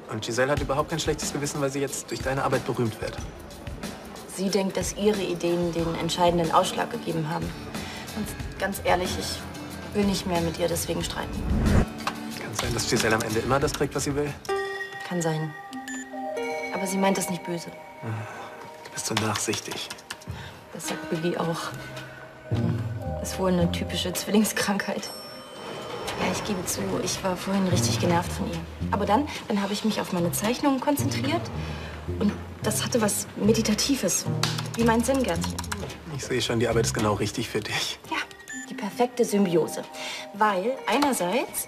Und Giselle hat überhaupt kein schlechtes Gewissen, weil sie jetzt durch deine Arbeit berühmt wird. Sie denkt, dass ihre Ideen den entscheidenden Ausschlag gegeben haben. Und ganz ehrlich, ich will nicht mehr mit ihr deswegen streiten. Kann sein, dass Giselle am Ende immer das kriegt, was sie will? Kann sein. Aber sie meint das nicht böse. Du bist so nachsichtig. Das sagt Billy auch. Ist wohl eine typische Zwillingskrankheit. Ja, ich gebe zu, ich war vorhin richtig genervt von ihr. Aber dann habe ich mich auf meine Zeichnungen konzentriert. Und das hatte was Meditatives, wie mein Zen-Gärtchen. Ich sehe schon, die Arbeit ist genau richtig für dich. Ja, die perfekte Symbiose. Weil einerseits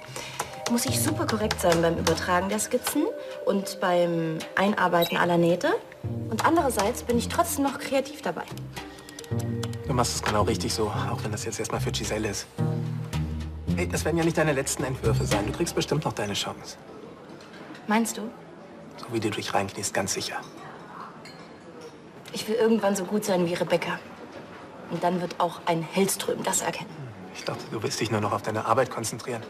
muss ich super korrekt sein beim Übertragen der Skizzen und beim Einarbeiten aller Nähte. Und andererseits bin ich trotzdem noch kreativ dabei. Du machst es genau richtig so, auch wenn das jetzt erstmal für Giselle ist. Hey, das werden ja nicht deine letzten Entwürfe sein. Du kriegst bestimmt noch deine Chance. Meinst du? So wie du dich reinkniest, ganz sicher. Ich will irgendwann so gut sein wie Rebecca. Und dann wird auch ein Hellström das erkennen. Ich dachte, du willst dich nur noch auf deine Arbeit konzentrieren.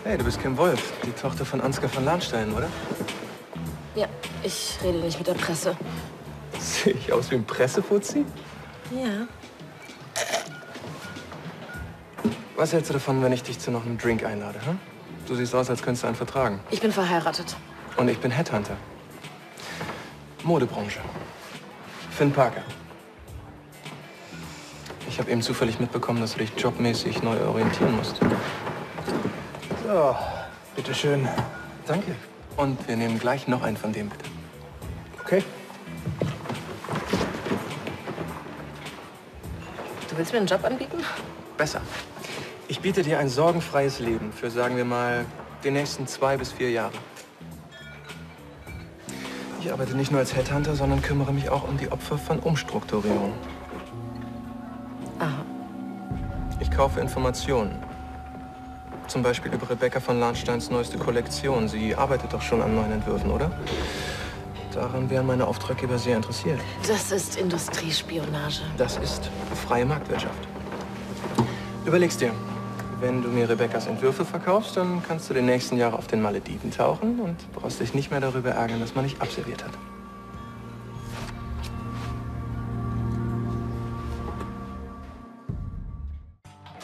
Hey, du bist Kim Wolf, die Tochter von Ansgar von Lahnstein, oder? Ja, ich rede nicht mit der Presse. Sehe ich aus wie ein Pressefuzzi? Ja. Was hältst du davon, wenn ich dich zu noch einem Drink einlade, hm? Du siehst aus, als könntest du einen vertragen. Ich bin verheiratet. Und ich bin Headhunter. Modebranche. Finn Parker. Ich habe eben zufällig mitbekommen, dass du dich jobmäßig neu orientieren musst. So, bitteschön. Danke. Und wir nehmen gleich noch einen von dem, bitte. Okay. Du willst mir einen Job anbieten? Besser. Ich biete dir ein sorgenfreies Leben für, sagen wir mal, die nächsten 2 bis 4 Jahre. Ich arbeite nicht nur als Headhunter, sondern kümmere mich auch um die Opfer von Umstrukturierung. Aha. Ich kaufe Informationen. Zum Beispiel über Rebecca von Lahnsteins neueste Kollektion. Sie arbeitet doch schon an neuen Entwürfen, oder? Daran wären meine Auftraggeber sehr interessiert. Das ist Industriespionage. Das ist freie Marktwirtschaft. Überlegst dir, wenn du mir Rebeccas Entwürfe verkaufst, dann kannst du die nächsten Jahre auf den Malediven tauchen und brauchst dich nicht mehr darüber ärgern, dass man dich abserviert hat.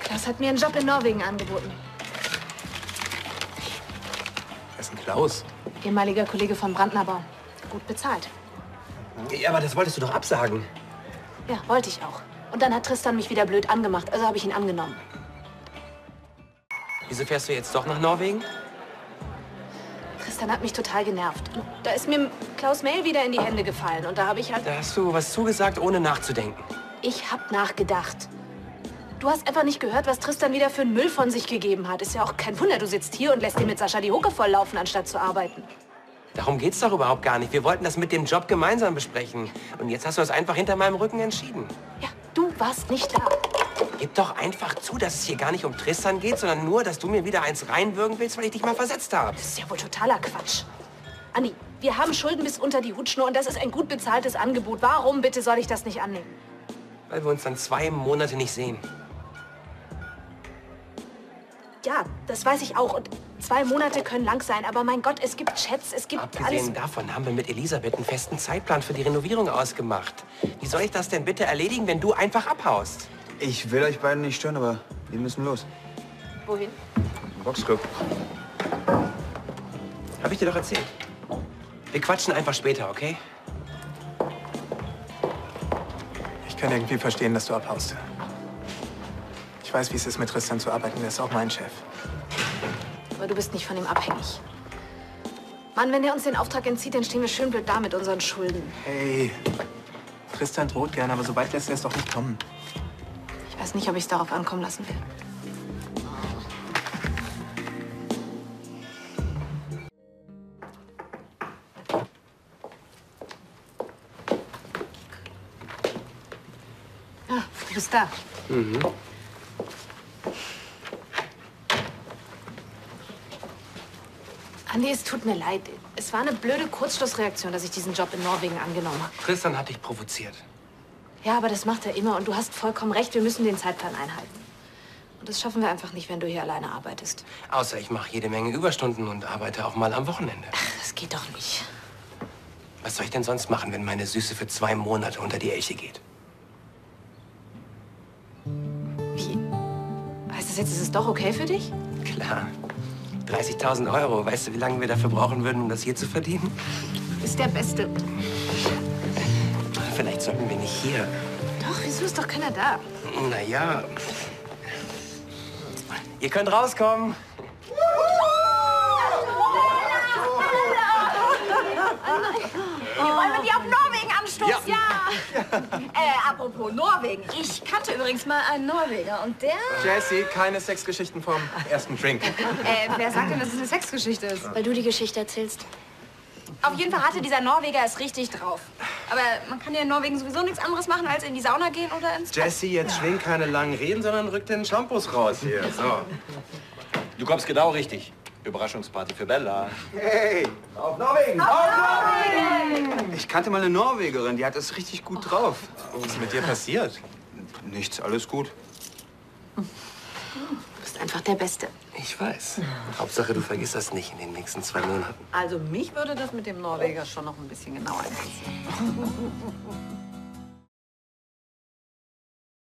Klaus hat mir einen Job in Norwegen angeboten. Wer ist denn Klaus? Ehemaliger Kollege von Brandnerbaum. Gut bezahlt. Ja, aber das wolltest du doch absagen. Ja, wollte ich auch. Und dann hat Tristan mich wieder blöd angemacht, also habe ich ihn angenommen. Wieso fährst du jetzt doch nach Norwegen? Tristan hat mich total genervt. Und da ist mir Klaus' Mail wieder in die Hände gefallen. Und da habe ich halt... Da hast du was zugesagt, ohne nachzudenken. Ich habe nachgedacht. Du hast einfach nicht gehört, was Tristan wieder für einen Müll von sich gegeben hat. Ist ja auch kein Wunder, du sitzt hier und lässt dir mit Sascha die Hucke volllaufen, anstatt zu arbeiten. Darum geht's doch überhaupt gar nicht. Wir wollten das mit dem Job gemeinsam besprechen. Und jetzt hast du es einfach hinter meinem Rücken entschieden. Ja, du warst nicht da. Gib doch einfach zu, dass es hier gar nicht um Tristan geht, sondern nur, dass du mir wieder eins reinwürgen willst, weil ich dich mal versetzt habe. Das ist ja wohl totaler Quatsch. Andi, wir haben Schulden bis unter die Hutschnur und das ist ein gut bezahltes Angebot. Warum bitte soll ich das nicht annehmen? Weil wir uns dann 2 Monate nicht sehen. Ja, das weiß ich auch. Und 2 Monate können lang sein. Aber mein Gott, es gibt Chats, es gibt alles. Abgesehen davon haben wir mit Elisabeth einen festen Zeitplan für die Renovierung ausgemacht. Wie soll ich das denn bitte erledigen, wenn du einfach abhaust? Ich will euch beiden nicht stören, aber wir müssen los. Wohin? Boxclub. Hab ich dir doch erzählt. Wir quatschen einfach später, okay? Ich kann irgendwie verstehen, dass du abhaust. Ich weiß, wie es ist, mit Tristan zu arbeiten. Der ist auch mein Chef. Aber du bist nicht von ihm abhängig. Mann, wenn der uns den Auftrag entzieht, dann stehen wir schön blöd da mit unseren Schulden. Hey, Tristan droht gerne, aber so weit lässt er es doch nicht kommen. Ich weiß nicht, ob ich es darauf ankommen lassen will. Ah, du bist da. Mhm. Andi, es tut mir leid. Es war eine blöde Kurzschlussreaktion, dass ich diesen Job in Norwegen angenommen habe. Tristan hat dich provoziert. Ja, aber das macht er immer. Und du hast vollkommen recht, wir müssen den Zeitplan einhalten. Und das schaffen wir einfach nicht, wenn du hier alleine arbeitest. Außer ich mache jede Menge Überstunden und arbeite auch mal am Wochenende. Ach, das geht doch nicht. Was soll ich denn sonst machen, wenn meine Süße für 2 Monate unter die Elche geht? Wie? Heißt das jetzt, ist es doch okay für dich? Klar. 30.000 Euro. Weißt du, wie lange wir dafür brauchen würden, um das hier zu verdienen? Du bist der Beste. Vielleicht sollten wir nicht hier. Doch, wieso ist doch keiner da? Naja. Ihr könnt rauskommen. Wollen wir die auf Norwegen anstoßen? Ja. Apropos Norwegen. Ich kannte übrigens mal einen Norweger und der... Jessie, keine Sexgeschichten vom ersten Drink. Wer sagt denn, dass es eine Sexgeschichte ist? Weil du die Geschichte erzählst. Auf jeden Fall hatte dieser Norweger es richtig drauf. Aber man kann ja in Norwegen sowieso nichts anderes machen, als in die Sauna gehen oder ins... Jessie, jetzt schwing keine langen Reden, sondern rück den Shampoos raus hier. So. Du kommst genau richtig. Überraschungsparty für Bella. Hey, auf Norwegen! Auf Norwegen! Ich kannte mal eine Norwegerin, die hat es richtig gut drauf. Was ist mit dir passiert? Nichts, alles gut. Du bist einfach der Beste. Ich weiß. Hauptsache, du vergisst das nicht in den nächsten 2 Monaten. Also mich würde das mit dem Norweger schon noch ein bisschen genauer interessieren.